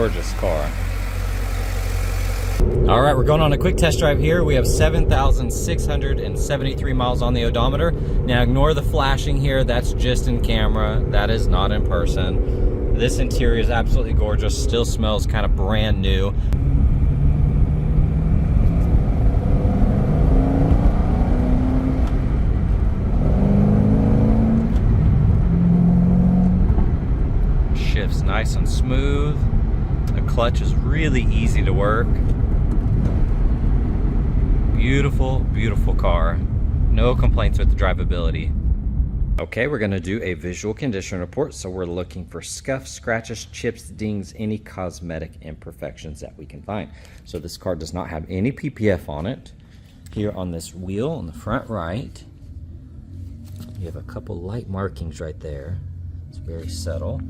gorgeous car. All right, we're going on a quick test drive here. We have 7,673 miles on the odometer. Now ignore the flashing here. That's just in camera. That is not in person. This interior is absolutely gorgeous. Still smells kind of brand new. Shifts nice and smooth. The clutch is really easy to work. Beautiful, beautiful car. No complaints with the drivability. Okay, we're gonna do a visual condition report. So we're looking for scuffs, scratches, chips, dings, any cosmetic imperfections that we can find. So this car does not have any PPF on it. Here on this wheel on the front right, you have a couple light markings right there. It's very subtle.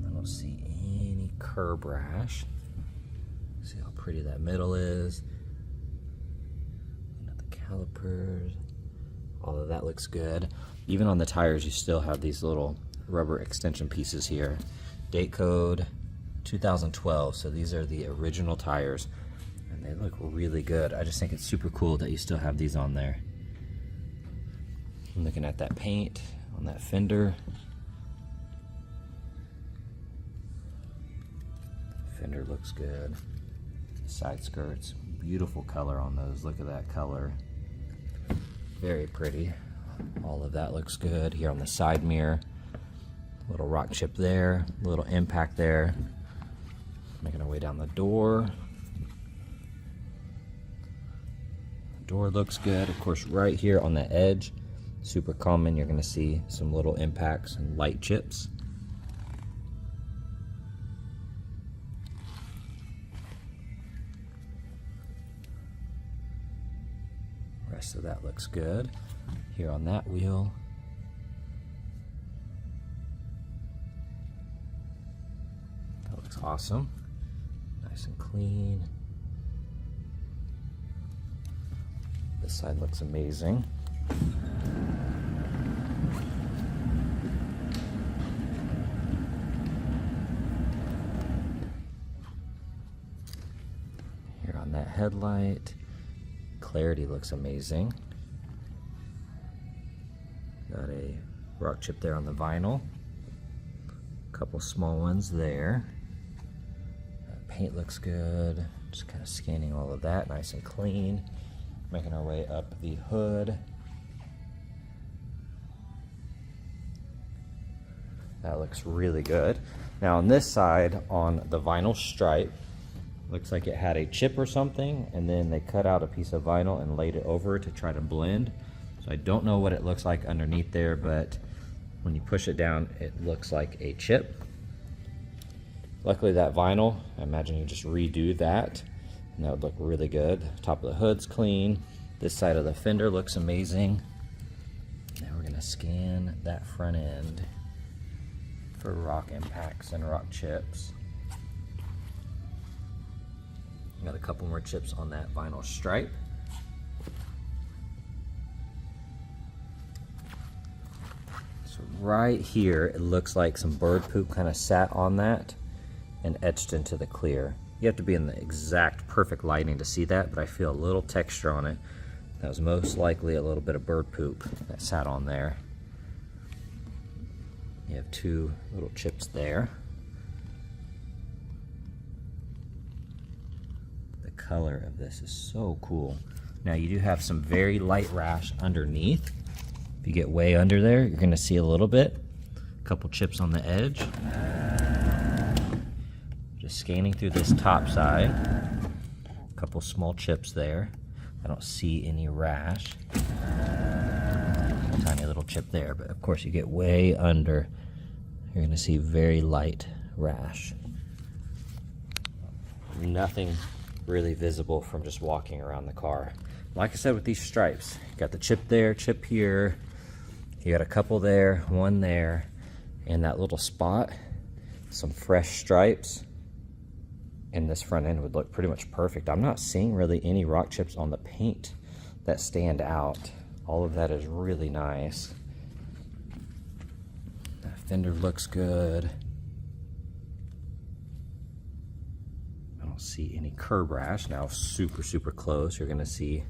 I don't see any curb rash. See how pretty that middle is. Calipers, all of that looks good. Even on the tires, you still have these little rubber extension pieces here. Date code 2012, so these are the original tires, and they look really good. I just think it's super cool that you still have these on there. I'm looking at that paint on that fender. Fender looks good. Side skirts, beautiful color on those. Look at that color. Very pretty. All of that looks good. Here on the side mirror, little rock chip there, little impact there. Making our way down the door. The door looks good. Of course, right here on the edge, super common, you're gonna see some little impacts and light chips. So that looks good. Here on that wheel, that looks awesome. Nice and clean. This side looks amazing. Here on that headlight, clarity looks amazing. Got a rock chip there on the vinyl. A couple small ones there. Paint looks good. Just kind of scanning all of that, nice and clean. Making our way up the hood. That looks really good. Now on this side, on the vinyl stripe, looks like it had a chip or something, and then they cut out a piece of vinyl and laid it over to try to blend. So I don't know what it looks like underneath there, but when you push it down, it looks like a chip. Luckily that vinyl, I imagine you just redo that, and that would look really good. Top of the hood's clean. This side of the fender looks amazing. Now we're gonna scan that front end for rock impacts and rock chips. Got a couple more chips on that vinyl stripe. So right here, it looks like some bird poop kind of sat on that and etched into the clear. You have to be in the exact perfect lighting to see that, but I feel a little texture on it. That was most likely a little bit of bird poop that sat on there. You have two little chips there. Color of this is so cool. Now you do have some very light rash underneath. If you get way under there, you're gonna see a little bit. A couple chips on the edge. Just scanning through this top side. A couple small chips there. I don't see any rash. A tiny little chip there, but of course you get way under, you're gonna see very light rash. Nothing really visible from just walking around the car. Like I said, with these stripes, you got the chip there, chip here, you got a couple there, one there, and that little spot, some fresh stripes, and this front end would look pretty much perfect. I'm not seeing really any rock chips on the paint that stand out. All of that is really nice. That fender looks good. curb rash. Now super close, you're gonna see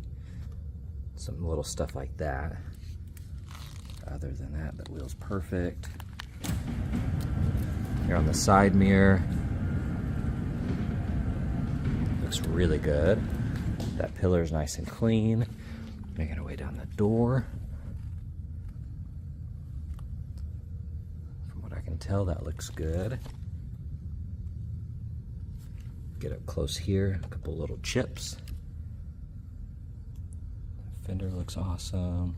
some little stuff like that. Other than that, the wheel's perfect. Here on the side mirror, looks really good. That pillar's nice and clean. Making our way down the door. From what I can tell, that looks good. Get up close here, a couple little chips. The fender looks awesome.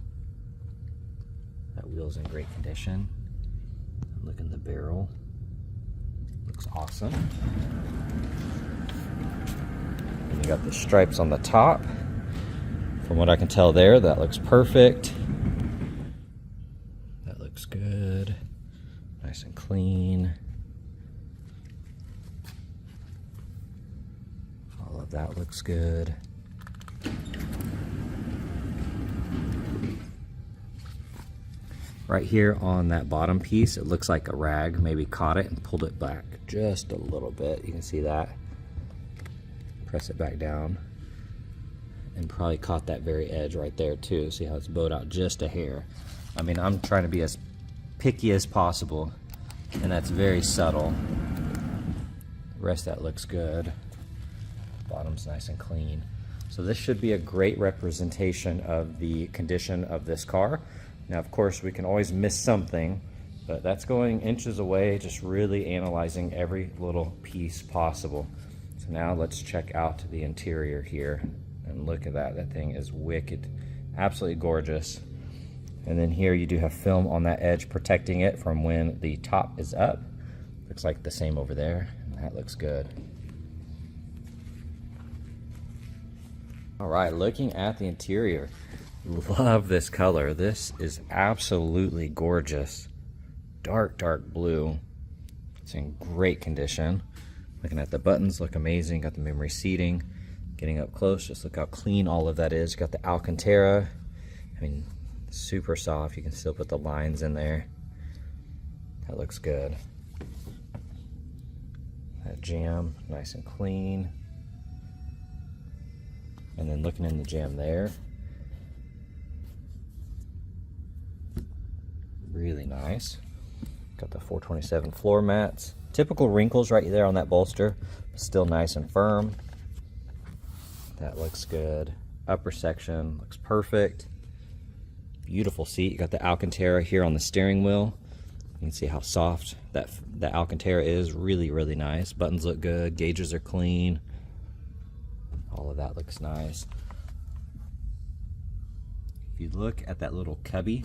That wheel's in great condition. Look in the barrel. Looks awesome. And you got the stripes on the top. From what I can tell there, that looks perfect. That looks good. Nice and clean. All of that looks good. Right here on that bottom piece, it looks like a rag maybe caught it and pulled it back just a little bit. You can see that. Press it back down. And probably caught that very edge right there too. See how it's bowed out just a hair. I mean, I'm trying to be as picky as possible, and that's very subtle. The rest of that looks good. Bottom's nice and clean. So this should be a great representation of the condition of this car. Now, of course, we can always miss something, but that's going inches away, just really analyzing every little piece possible. So now let's check out the interior here. And look at that, that thing is wicked, absolutely gorgeous. And then here you do have film on that edge protecting it from when the top is up. Looks like the same over there, and that looks good. All right, looking at the interior, love this color. This is absolutely gorgeous. Dark blue. It's in great condition. Looking at the buttons, look amazing. Got the memory seating. Getting up close, just look how clean all of that is. Got the Alcantara. I mean, super soft. You can still put the lines in there. That looks good. That jam, nice and clean. And then looking in the jam there. Really nice. Got the 427 floor mats. Typical wrinkles right there on that bolster, but still nice and firm. That looks good. Upper section looks perfect. Beautiful seat. You got the Alcantara here on the steering wheel. You can see how soft that Alcantara is. Really nice. Buttons look good. Gauges are clean. All of that looks nice. If you look at that little cubby,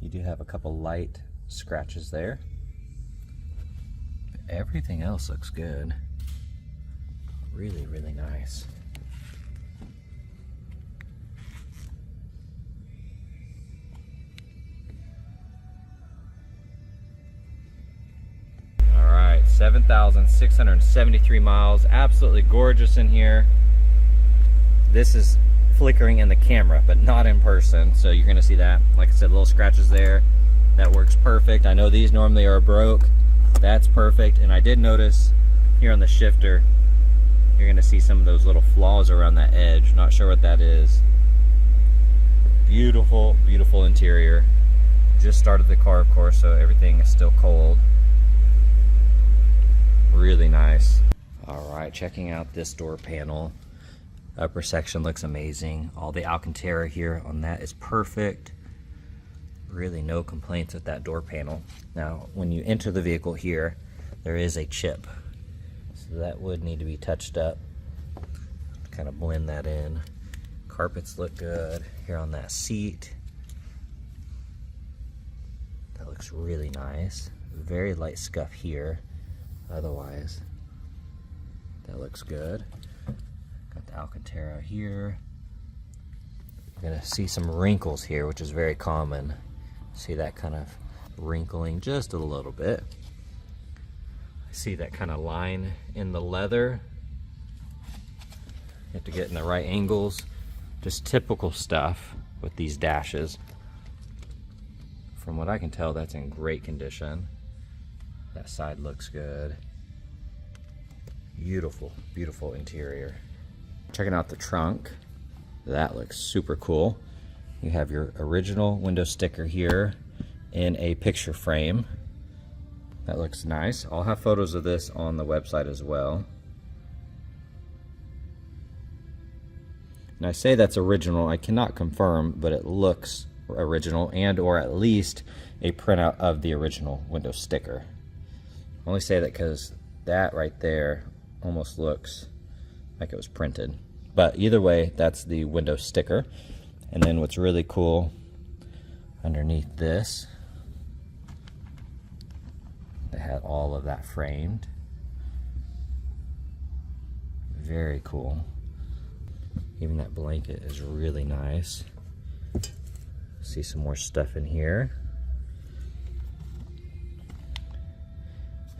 you do have a couple light scratches there. But everything else looks good. Really nice. All right, 7,673 miles. Absolutely gorgeous in here. This is flickering in the camera, but not in person. So you're gonna see that. Like I said, little scratches there. That works perfect. I know these normally are broke. That's perfect. And I did notice here on the shifter, you're gonna see some of those little flaws around that edge. Not sure what that is. Beautiful interior. Just started the car, of course, so everything is still cold. Really nice. All right, checking out this door panel. Upper section looks amazing. All the Alcantara here on that is perfect. Really no complaints with that door panel. Now, when you enter the vehicle here, there is a chip. So that would need to be touched up. Kind of blend that in. Carpets look good here on that seat. That looks really nice. Very light scuff here. Otherwise, that looks good. Got the Alcantara here. You're gonna see some wrinkles here, which is very common. See that kind of wrinkling just a little bit. See that kind of line in the leather. You have to get in the right angles. Just typical stuff with these dashes. From what I can tell, that's in great condition. That side looks good. Beautiful, beautiful interior. Checking out the trunk. That looks super cool. You have your original window sticker here in a picture frame. That looks nice. I'll have photos of this on the website as well. And I say that's original. I cannot confirm, but it looks original, and or at least a printout of the original window sticker. I only say that because that right there almost looks like it was printed. But either way, that's the window sticker. And then what's really cool underneath this, they had all of that framed. Very cool. Even that blanket is really nice. See some more stuff in here.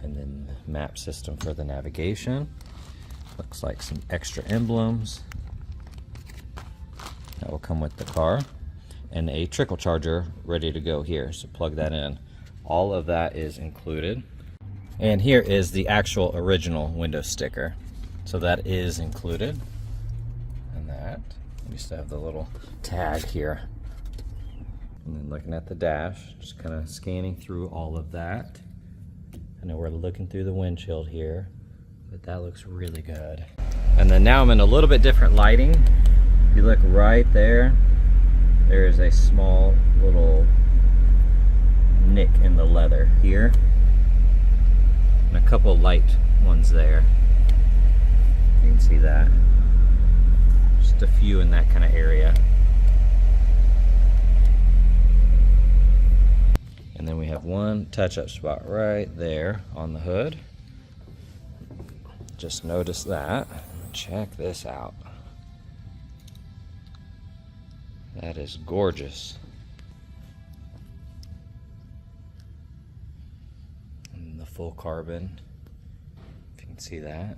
And then the map system for the navigation. Looks like some extra emblems that will come with the car, and a trickle charger ready to go here, so plug that in. All of that is included. And here is the actual original window sticker, so that is included. And that, we still have the little tag here. And then looking at the dash, just kind of scanning through all of that. I know we're looking through the windshield here, but that looks really good. And then now I'm in a little bit different lighting. If you look right there, there is a small little nick in the leather here, and a couple light ones there. You can see that. Just a few in that kind of area. And then we have one touch-up spot right there on the hood. Just noticed that. Check this out. That is gorgeous. And the full carbon, if you can see that.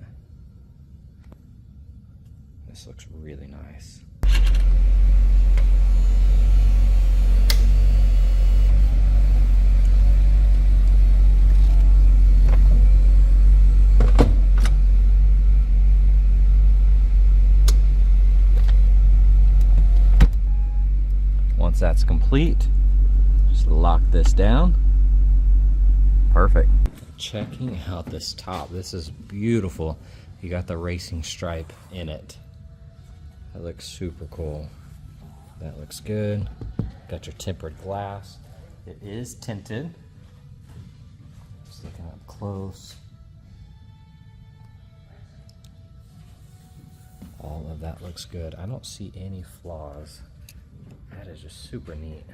This looks really nice. Once that's complete, just lock this down. Perfect. Checking out this top. This is beautiful. You got the racing stripe in it. That looks super cool. That looks good. Got your tempered glass. It is tinted. Just looking up close. All of that looks good. I don't see any flaws. That is just super neat.